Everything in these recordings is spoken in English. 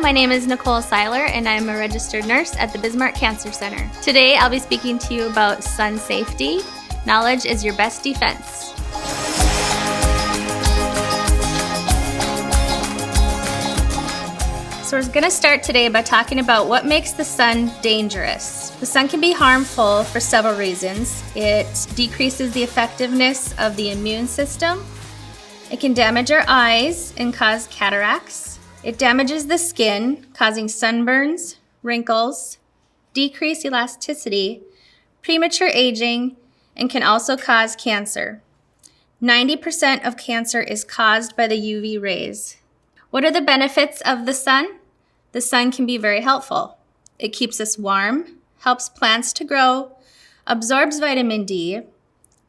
my name is Nichole Seiler and I'm a registered nurse at the Bismarck Cancer Center. Today I'll be speaking to you about sun safety. Knowledge is your best defense. So we're going to start today by talking about what makes the sun dangerous. The sun can be harmful for several reasons. It decreases the effectiveness of the immune system. It can damage our eyes and cause cataracts. It damages the skin, causing sunburns, wrinkles, decreased elasticity, premature aging, and can also cause cancer. 90% of cancer is caused by the UV rays. What are the benefits of the sun? The sun can be very helpful. It keeps us warm, helps plants to grow, absorbs vitamin D,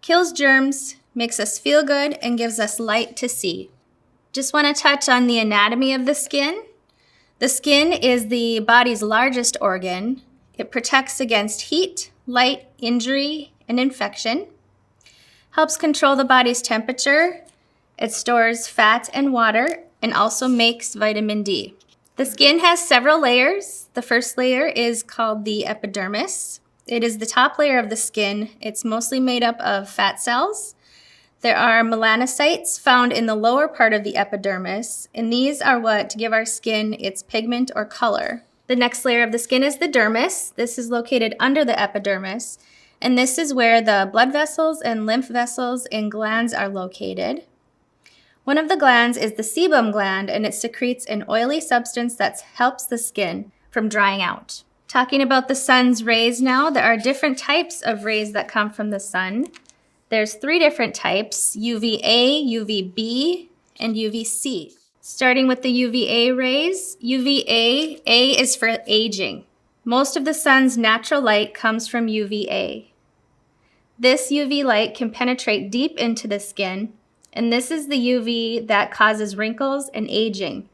kills germs, makes us feel good, and gives us light to see. Just want to touch on the anatomy of the skin. The skin is the body's largest organ. It protects against heat, light, injury, and infection. Helps control the body's temperature. It stores fat and water and also makes vitamin D. The skin has several layers. The first layer is called the epidermis. It is the top layer of the skin. It's mostly made up of fat cells. There are melanocytes found in the lower part of the epidermis, and these are what give our skin its pigment or color. The next layer of the skin is the dermis. This is located under the epidermis, and this is where the blood vessels and lymph vessels and glands are located. One of the glands is the sebum gland, and it secretes an oily substance that helps the skin from drying out. Talking about the sun's rays now, there are different types of rays that come from the sun. There's 3 different types: UVA, UVB, and UVC. Starting with the UVA rays, UVA, A is for aging. Most of the sun's natural light comes from UVA. This UV light can penetrate deep into the skin, and this is the UV that causes wrinkles and aging.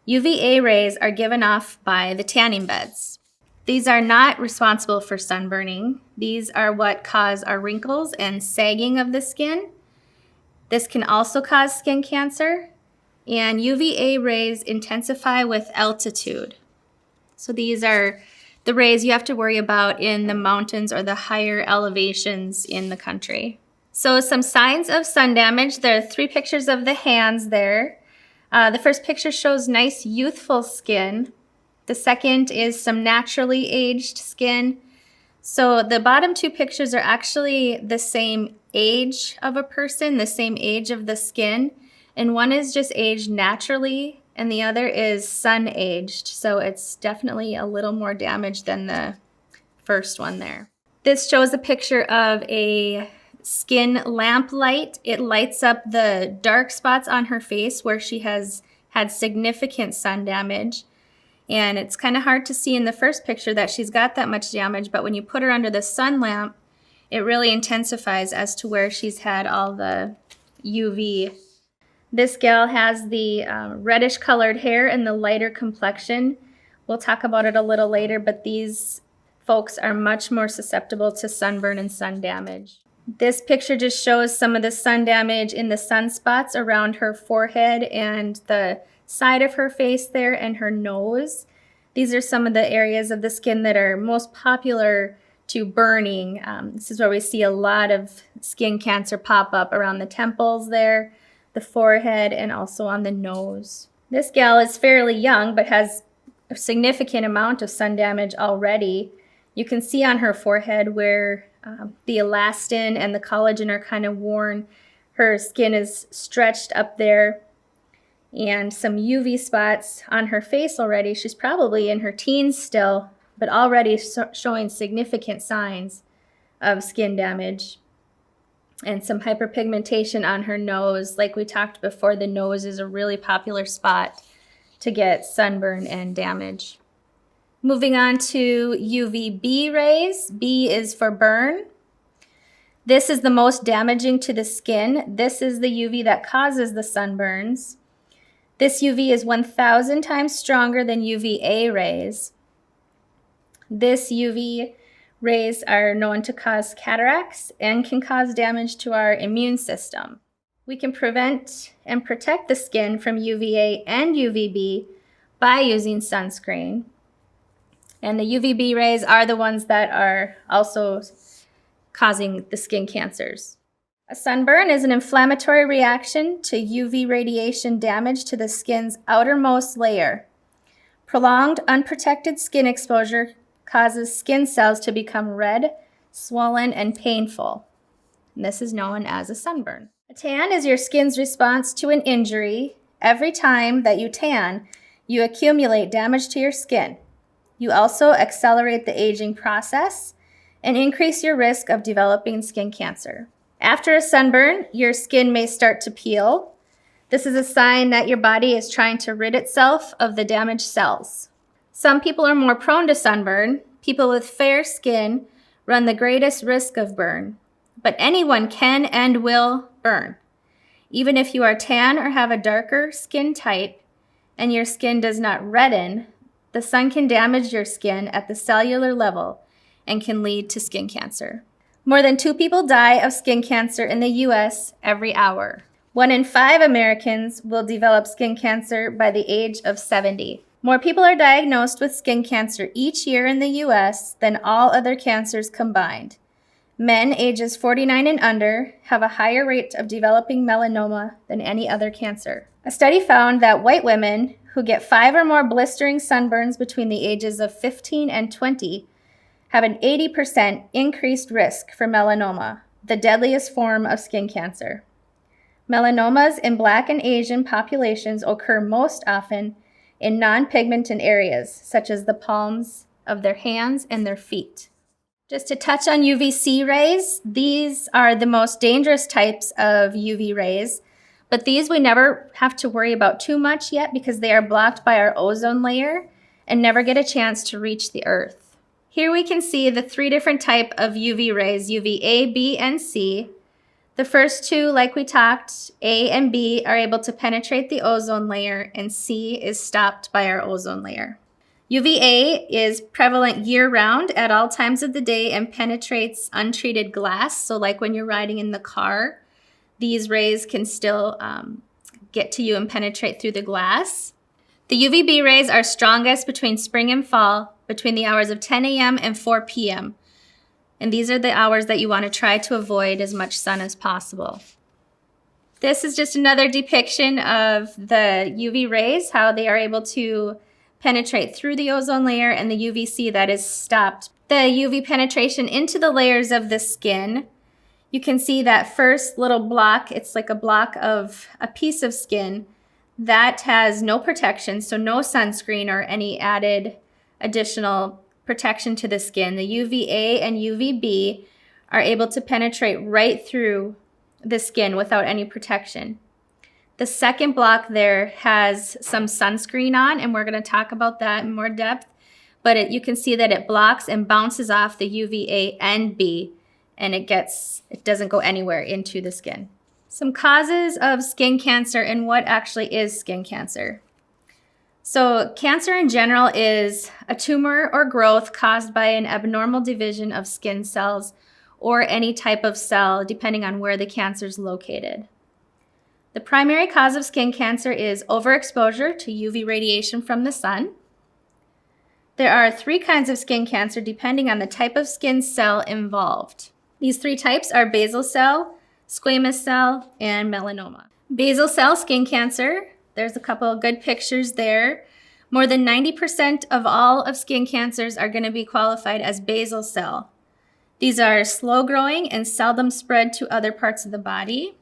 UVA rays are given off by the tanning beds. These are not responsible for sunburning. These are what cause our wrinkles and sagging of the skin. This can also cause skin cancer, and UVA rays intensify with altitude. So these are the rays you have to worry about in the mountains or the higher elevations in the country. So some signs of sun damage. There are 3 pictures of the hands there. The first picture shows nice youthful skin. The second is some naturally aged skin. So the bottom 2 pictures are actually the same age of a person, the same age of the skin. And one is just aged naturally, and the other is sun aged. So it's definitely a little more damage than the first one there. This shows a picture of a skin lamp light. It lights up the dark spots on her face where she has had significant sun damage. And it's kind of hard to see in the first picture that she's got that much damage, but when you put her under the sun lamp, it really intensifies as to where she's had all the UV. This gal has the reddish colored hair and the lighter complexion. We'll talk about it a little later, but these folks are much more susceptible to sunburn and sun damage. This picture just shows some of the sun damage in the sunspots around her forehead and the side of her face there and her nose. These are some of the areas of the skin that are most popular to burning. This is where we see a lot of skin cancer pop up around the temples there, the forehead, and also on the nose. This gal is fairly young but has a significant amount of sun damage already. You can see on her forehead where the elastin and the collagen are kind of worn. Her skin is stretched up there. And some UV spots on her face already. She's probably in her teens still, but already showing significant signs of skin damage. And some hyperpigmentation on her nose. Like we talked before, the nose is a really popular spot to get sunburn and damage. Moving on to UVB rays. B is for burn. This is the most damaging to the skin. This is the UV that causes the sunburns. This UV is 1,000 times stronger than UVA rays. This UV rays are known to cause cataracts and can cause damage to our immune system. We can prevent and protect the skin from UVA and UVB by using sunscreen. And the UVB rays are the ones that are also causing the skin cancers. A sunburn is an inflammatory reaction to UV radiation damage to the skin's outermost layer. Prolonged, unprotected skin exposure causes skin cells to become red, swollen, and painful. And this is known as a sunburn. A tan is your skin's response to an injury. Every time that you tan, you accumulate damage to your skin. You also accelerate the aging process and increase your risk of developing skin cancer. After a sunburn, your skin may start to peel. This is a sign that your body is trying to rid itself of the damaged cells. Some people are more prone to sunburn. People with fair skin run the greatest risk of burn. But anyone can and will burn. Even if you are tan or have a darker skin type and your skin does not redden, the sun can damage your skin at the cellular level and can lead to skin cancer. More than 2 people die of skin cancer in the US every hour. 1 in 5 Americans will develop skin cancer by the age of 70. More people are diagnosed with skin cancer each year in the US than all other cancers combined. Men ages 49 and under have a higher rate of developing melanoma than any other cancer. A study found that white women who get 5 or more blistering sunburns between the ages of 15 and 20 have an 80% increased risk for melanoma, the deadliest form of skin cancer. Melanomas in Black and Asian populations occur most often in non-pigmented areas, such as the palms of their hands and their feet. Just to touch on UVC rays, these are the most dangerous types of UV rays, but these we never have to worry about too much yet because they are blocked by our ozone layer and never get a chance to reach the Earth. Here we can see the 3 different types of UV rays, UVA, B, and C. The first 2, like we talked, A and B, are able to penetrate the ozone layer, and C is stopped by our ozone layer. UVA is prevalent year-round at all times of the day and penetrates untreated glass. So like when you're riding in the car, these rays can still get to you and penetrate through the glass. The UVB rays are strongest between spring and fall, between the hours of 10 a.m. and 4 p.m. And these are the hours that you want to try to avoid as much sun as possible. This is just another depiction of the UV rays, how they are able to penetrate through the ozone layer, and the UVC that is stopped. The UV penetration into the layers of the skin. You can see that first little block, it's like a block of a piece of skin that has no protection, so no sunscreen or any added additional protection to the skin. The UVA and UVB are able to penetrate right through the skin without any protection. The second block there has some sunscreen on, and we're going to talk about that in more depth, but you can see that it blocks and bounces off the UVA and B, and it doesn't go anywhere into the skin. Some causes of skin cancer and what actually is skin cancer. So cancer in general is a tumor or growth caused by an abnormal division of skin cells or any type of cell, depending on where the cancer is located. The primary cause of skin cancer is overexposure to UV radiation from the sun. There are 3 kinds of skin cancer depending on the type of skin cell involved. These 3 types are basal cell, squamous cell, and melanoma. Basal cell skin cancer, there's a couple of good pictures there. More than 90% of all of skin cancers are going to be qualified as basal cell. These are slow growing and seldom spread to other parts of the body.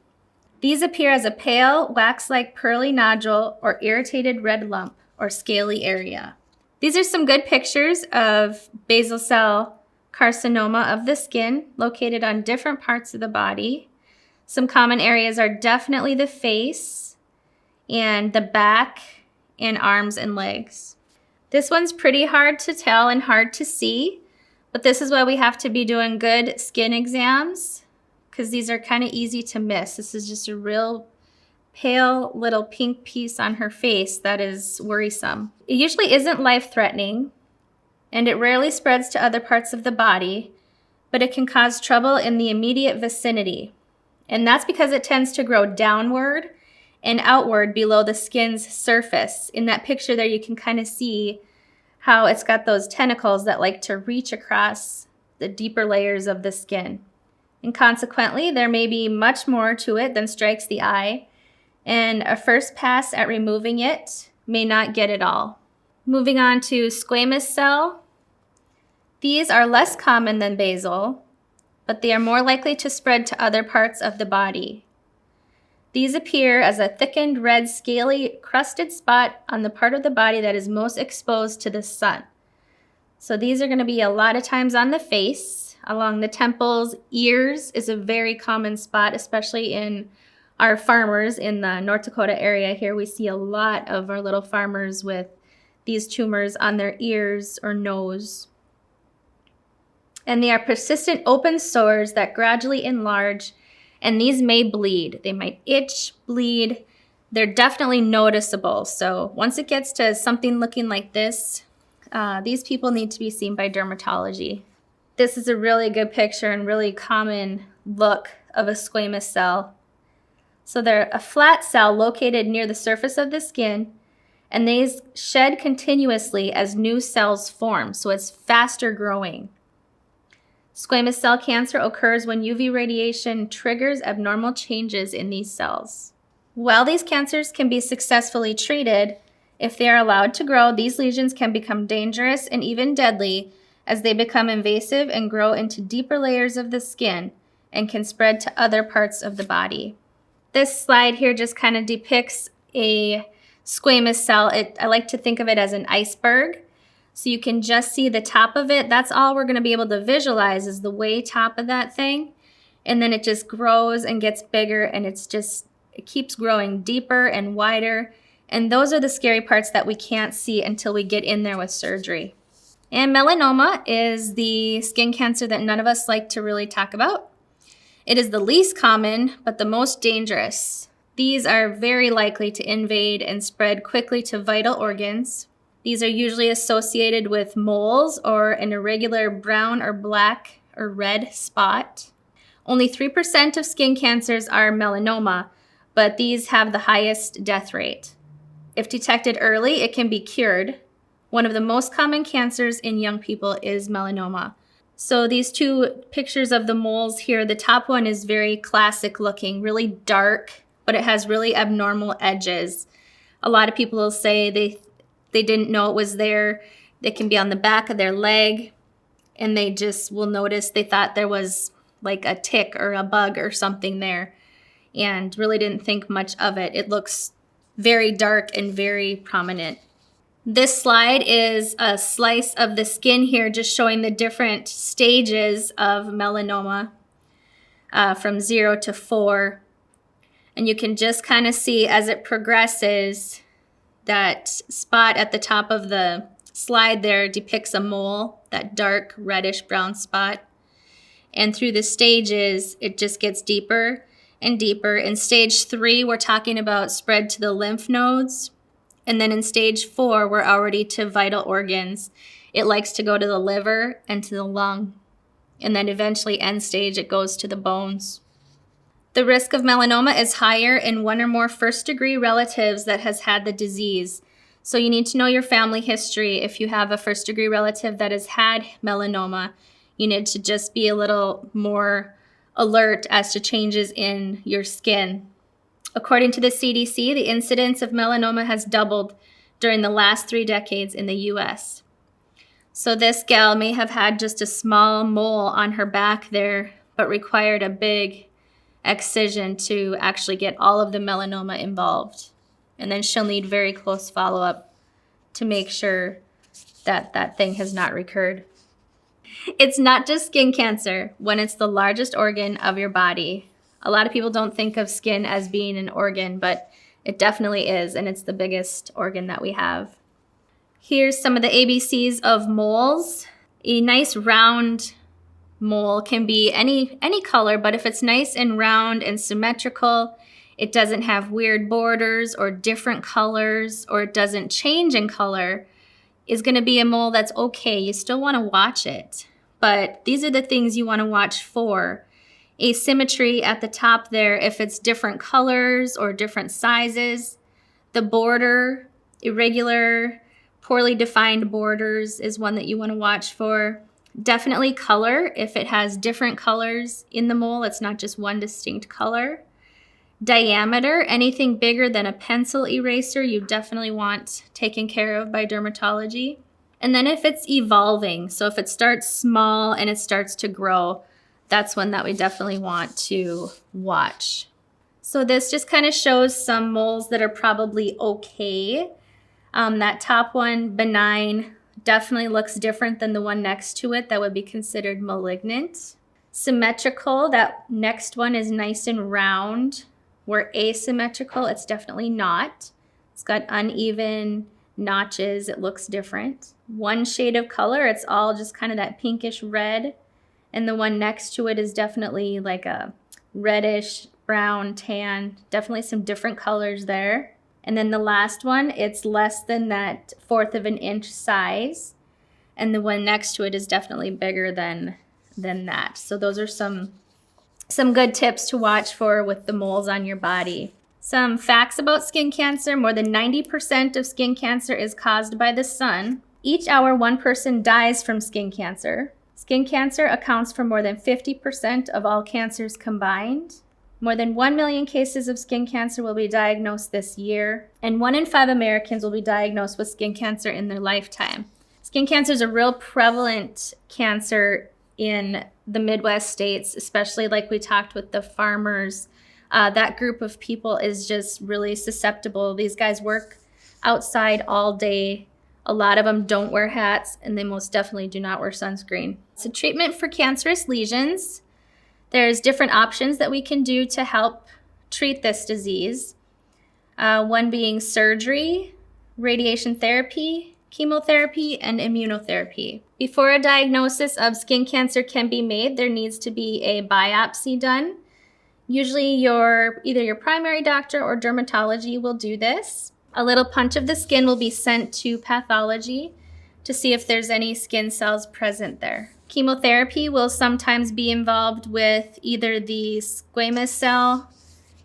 These appear as a pale, wax-like pearly nodule or irritated red lump or scaly area. These are some good pictures of basal cell carcinoma of the skin located on different parts of the body. Some common areas are definitely the face and the back and arms and legs. This one's pretty hard to tell and hard to see, but this is why we have to be doing good skin exams, because these are kind of easy to miss. This is just a real pale little pink piece on her face that is worrisome. It usually isn't life-threatening, and it rarely spreads to other parts of the body, but it can cause trouble in the immediate vicinity. And that's because it tends to grow downward and outward below the skin's surface. In that picture there, you can kind of see how it's got those tentacles that like to reach across the deeper layers of the skin. And consequently, there may be much more to it than strikes the eye, and a first pass at removing it may not get it all. Moving on to squamous cell. These are less common than basal, but they are more likely to spread to other parts of the body. These appear as a thickened red scaly crusted spot on the part of the body that is most exposed to the sun. So these are going to be a lot of times on the face, along the temples. Ears is a very common spot, especially in our farmers in the North Dakota area here. We see a lot of our little farmers with these tumors on their ears or nose. And they are persistent open sores that gradually enlarge, and these may bleed. They might itch, bleed. They're definitely noticeable. So once it gets to something looking like this, these people need to be seen by dermatology. This is a really good picture and really common look of a squamous cell. So they're a flat cell located near the surface of the skin, and they shed continuously as new cells form, so it's faster growing. Squamous cell cancer occurs when UV radiation triggers abnormal changes in these cells. While these cancers can be successfully treated, if they are allowed to grow, these lesions can become dangerous and even deadly as they become invasive and grow into deeper layers of the skin and can spread to other parts of the body. This slide here just kind of depicts a squamous cell. I like to think of it as an iceberg. So you can just see the top of it. That's all we're going to be able to visualize is the way top of that thing. And then it just grows and gets bigger, and it keeps growing deeper and wider. And those are the scary parts that we can't see until we get in there with surgery. And melanoma is the skin cancer that none of us like to really talk about. It is the least common, but the most dangerous. These are very likely to invade and spread quickly to vital organs. These are usually associated with moles or an irregular brown or black or red spot. Only 3% of skin cancers are melanoma, but these have the highest death rate. If detected early, it can be cured. One of the most common cancers in young people is melanoma. So these two pictures of the moles here, the top one is very classic looking, really dark, but it has really abnormal edges. A lot of people will say they didn't know it was there. They can be on the back of their leg, and they just will notice they thought there was like a tick or a bug or something there and really didn't think much of it. It looks very dark and very prominent. This slide is a slice of the skin here, just showing the different stages of melanoma from 0 to 4. And you can just kind of see as it progresses, that spot at the top of the slide there depicts a mole, that dark reddish brown spot. And through the stages, it just gets deeper and deeper. In stage 3, we're talking about spread to the lymph nodes. And then in stage 4, we're already to vital organs. It likes to go to the liver and to the lung. And then eventually, end stage, it goes to the bones. The risk of melanoma is higher in one or more first-degree relatives that has had the disease. So you need to know your family history. If you have a first-degree relative that has had melanoma, you need to just be a little more alert as to changes in your skin. According to the CDC, the incidence of melanoma has doubled during the last 3 decades in the U.S. So this gal may have had just a small mole on her back there, but required a big excision to actually get all of the melanoma involved. And then she'll need very close follow-up to make sure that that thing has not recurred. It's not just skin cancer when it's the largest organ of your body. A lot of people don't think of skin as being an organ, but it definitely is, and it's the biggest organ that we have. Here's some of the ABCs of moles. A nice round mole can be any color, but if it's nice and round and symmetrical, it doesn't have weird borders or different colors, or it doesn't change in color, is going to be a mole that's okay. You still want to watch it, but these are the things you want to watch for. asymmetry at the top there, if it's different colors or different sizes. The border, irregular, poorly defined borders is one that you want to watch for. Definitely color. If it has different colors in the mole, it's not just one distinct color. Diameter, anything bigger than a pencil eraser, you definitely want taken care of by dermatology. And then if it's evolving, so if it starts small and it starts to grow, that's one that we definitely want to watch. So this just kind of shows some moles that are probably okay. That top one, benign, definitely looks different than the one next to it that would be considered malignant. Symmetrical, that next one is nice and round. Where asymmetrical, it's definitely not. It's got uneven notches, it looks different. One shade of color, it's all just kind of that pinkish red. And the one next to it is definitely like a reddish, brown, tan, definitely some different colors there. And then the last one, it's less than that 1/4 of an inch size. And the one next to it is definitely bigger than that. So those are some good tips to watch for with the moles on your body. Some facts about skin cancer. More than 90% of skin cancer is caused by the sun. Each hour, one person dies from skin cancer. Skin cancer accounts for more than 50% of all cancers combined. More than 1 million cases of skin cancer will be diagnosed this year, and 1 in 5 Americans will be diagnosed with skin cancer in their lifetime. Skin cancer is a real prevalent cancer in the Midwest states, especially like we talked with the farmers. That group of people is just really susceptible. These guys work outside all day. A lot of them don't wear hats, and they most definitely do not wear sunscreen. So treatment for cancerous lesions. There's different options that we can do to help treat this disease. One being surgery, radiation therapy, chemotherapy, and immunotherapy. Before a diagnosis of skin cancer can be made, there needs to be a biopsy done. Usually either your primary doctor or dermatology will do this. A little punch of the skin will be sent to pathology to see if there's any skin cells present there. Chemotherapy will sometimes be involved with either the squamous cell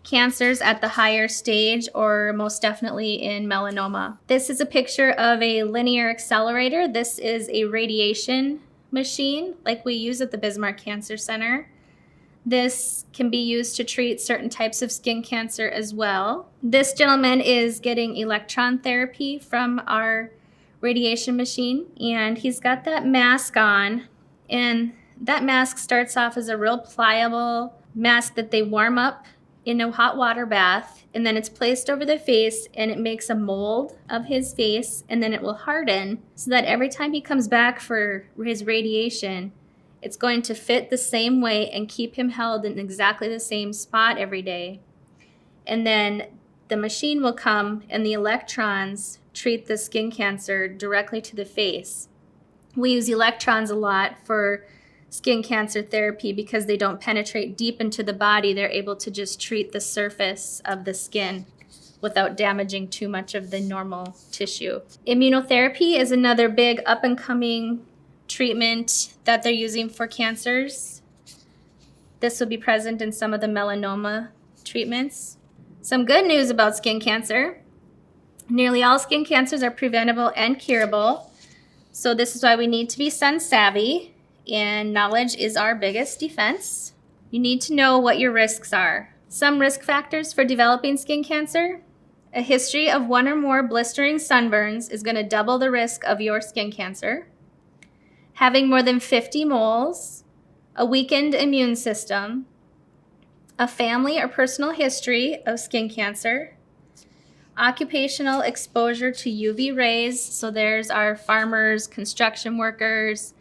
cancers at the higher stage or most definitely in melanoma. This is a picture of a linear accelerator. This is a radiation machine like we use at the Bismarck Cancer Center. This can be used to treat certain types of skin cancer as well. This gentleman is getting electron therapy from our radiation machine, and he's got that mask on, and that mask starts off as a real pliable mask that they warm up in a hot water bath, and then it's placed over the face and it makes a mold of his face, and then it will harden so that every time he comes back for his radiation, it's going to fit the same way and keep him held in exactly the same spot every day. And then the machine will come and the electrons treat the skin cancer directly to the face. We use electrons a lot for skin cancer therapy because they don't penetrate deep into the body. They're able to just treat the surface of the skin without damaging too much of the normal tissue. Immunotherapy is another big up-and-coming treatment that they're using for cancers. This will be present in some of the melanoma treatments. Some good news about skin cancer. Nearly all skin cancers are preventable and curable. So this is why we need to be sun savvy, and knowledge is our biggest defense. You need to know what your risks are. Some risk factors for developing skin cancer. A history of 1 or more blistering sunburns is going to double the risk of your skin cancer. Having more than 50 moles, a weakened immune system, a family or personal history of skin cancer, occupational exposure to UV rays. So there's our farmers, construction workers,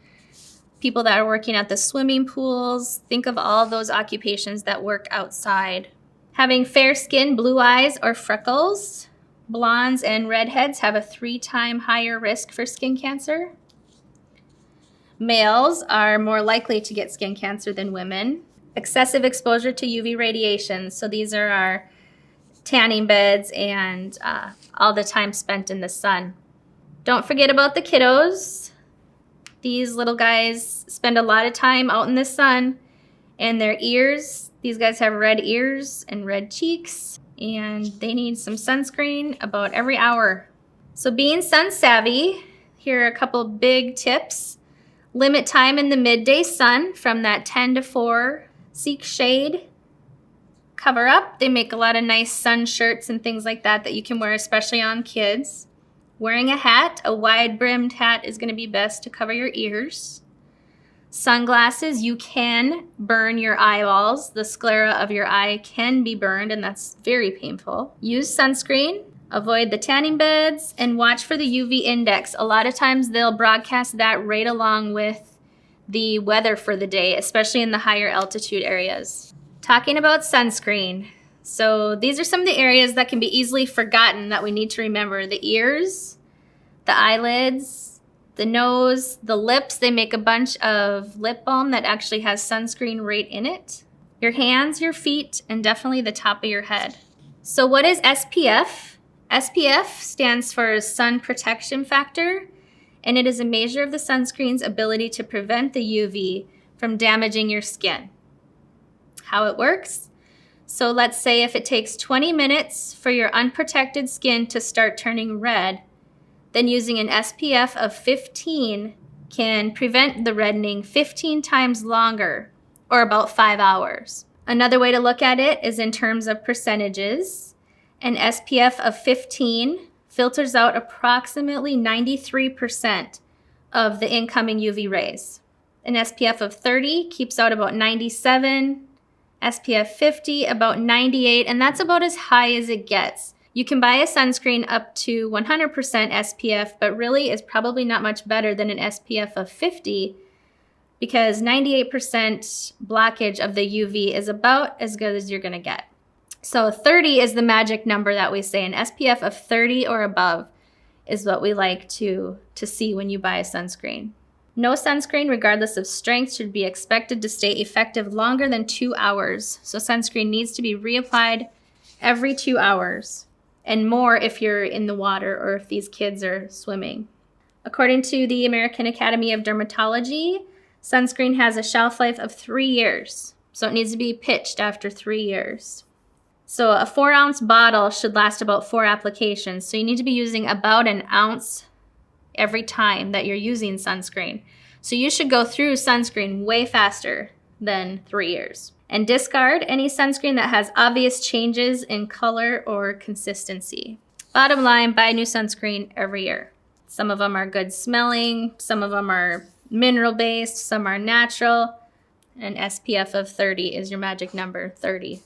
people that are working at the swimming pools. Think of all those occupations that work outside. Having fair skin, blue eyes, or freckles. Blondes and redheads have a 3-time higher risk for skin cancer. Males are more likely to get skin cancer than women. Excessive exposure to UV radiation. So these are our tanning beds and all the time spent in the sun. Don't forget about the kiddos. These little guys spend a lot of time out in the sun, And their ears, these guys have red ears and red cheeks, and they need some sunscreen about every hour. So being sun savvy, here are a couple big tips. Limit time in the midday sun from that 10 to 4. Seek shade. Cover up. They make a lot of nice sun shirts and things like that you can wear, especially on kids. Wearing a hat, a wide-brimmed hat is going to be best to cover your ears. Sunglasses, you can burn your eyeballs. The sclera of your eye can be burned, and that's very painful. Use sunscreen. Avoid the tanning beds, and watch for the UV index. A lot of times they'll broadcast that right along with the weather for the day, especially in the higher altitude areas. Talking about sunscreen. So these are some of the areas that can be easily forgotten that we need to remember. The ears, the eyelids, the nose, the lips. They make a bunch of lip balm that actually has sunscreen right in it. Your hands, your feet, and definitely the top of your head. So what is SPF? SPF stands for sun protection factor, and it is a measure of the sunscreen's ability to prevent the UV from damaging your skin. How it works? So let's say if it takes 20 minutes for your unprotected skin to start turning red, then using an SPF of 15 can prevent the reddening 15 times longer, or about 5 hours. Another way to look at it is in terms of percentages. An SPF of 15 filters out approximately 93% of the incoming UV rays. An SPF of 30 keeps out about 97, SPF 50 about 98, and that's about as high as it gets. You can buy a sunscreen up to 100% SPF, but really is probably not much better than an SPF of 50 because 98% blockage of the UV is about as good as you're going to get. So 30 is the magic number that we say. An SPF of 30 or above is what we like to see when you buy a sunscreen. No sunscreen, regardless of strength, should be expected to stay effective longer than 2 hours. So sunscreen needs to be reapplied every 2 hours, and more if you're in the water or if these kids are swimming. According to the American Academy of Dermatology, sunscreen has a shelf life of 3 years. So it needs to be pitched after 3 years. So a 4-ounce bottle should last about 4 applications. So you need to be using about an ounce every time that you're using sunscreen. So you should go through sunscreen way faster than 3 years. And discard any sunscreen that has obvious changes in color or consistency. Bottom line, buy new sunscreen every year. Some of them are good smelling, some of them are mineral based, some are natural. An SPF of 30 is your magic number, 30.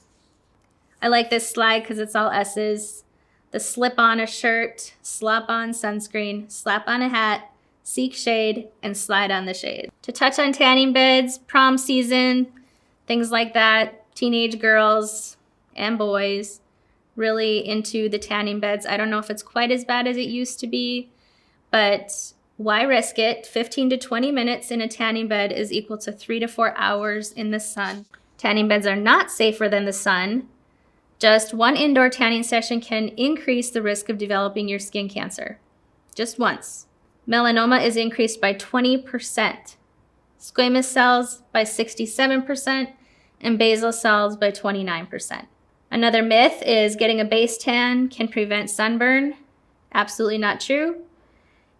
I like this slide because it's all S's. The slip on a shirt, slap on sunscreen, slap on a hat, seek shade, and slide on the shade. To touch on tanning beds, prom season, things like that, teenage girls and boys really into the tanning beds. I don't know if it's quite as bad as it used to be, but why risk it? 15 to 20 minutes in a tanning bed is equal to 3 to 4 hours in the sun. Tanning beds are not safer than the sun. Just one indoor tanning session can increase the risk of developing your skin cancer. Just once. Melanoma is increased by 20%. Squamous cells by 67%, and basal cells by 29%. Another myth is getting a base tan can prevent sunburn. Absolutely not true.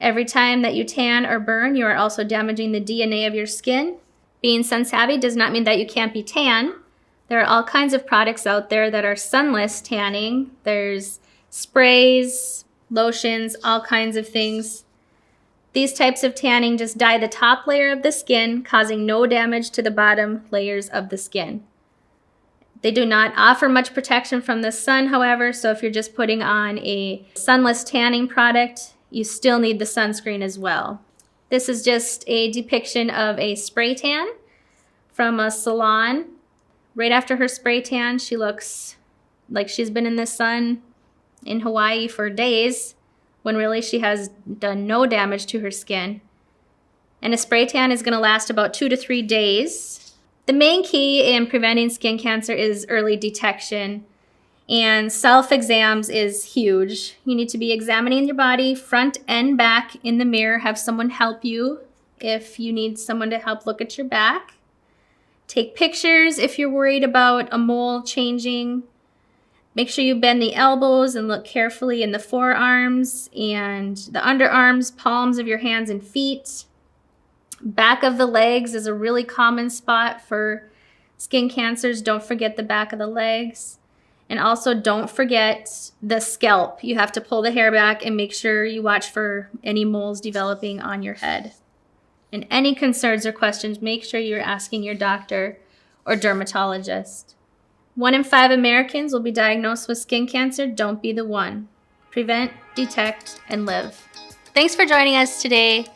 Every time that you tan or burn, you are also damaging the DNA of your skin. Being sun savvy does not mean that you can't be tan. There are all kinds of products out there that are sunless tanning. There's sprays, lotions, all kinds of things. These types of tanning just dye the top layer of the skin, causing no damage to the bottom layers of the skin. They do not offer much protection from the sun, however, so if you're just putting on a sunless tanning product, you still need the sunscreen as well. This is just a depiction of a spray tan from a salon. Right after her spray tan, she looks like she's been in the sun in Hawaii for days, when really she has done no damage to her skin. And a spray tan is going to last about 2 to 3 days. The main key in preventing skin cancer is early detection, and self-exams is huge. You need to be examining your body front and back in the mirror. Have someone help you if you need someone to help look at your back. Take pictures if you're worried about a mole changing. Make sure you bend the elbows and look carefully in the forearms and the underarms, palms of your hands and feet. Back of the legs is a really common spot for skin cancers. Don't forget the back of the legs. And also don't forget the scalp. You have to pull the hair back and make sure you watch for any moles developing on your head. And any concerns or questions, make sure you're asking your doctor or dermatologist. 1 in 5 Americans will be diagnosed with skin cancer. Don't be the one. Prevent, detect, and live. Thanks for joining us today.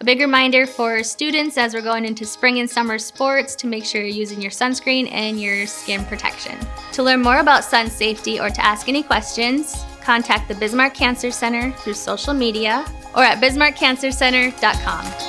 A big reminder for students as we're going into spring and summer sports to make sure you're using your sunscreen and your skin protection. To learn more about sun safety or to ask any questions, contact the Bismarck Cancer Center through social media or at bismarckcancercenter.com.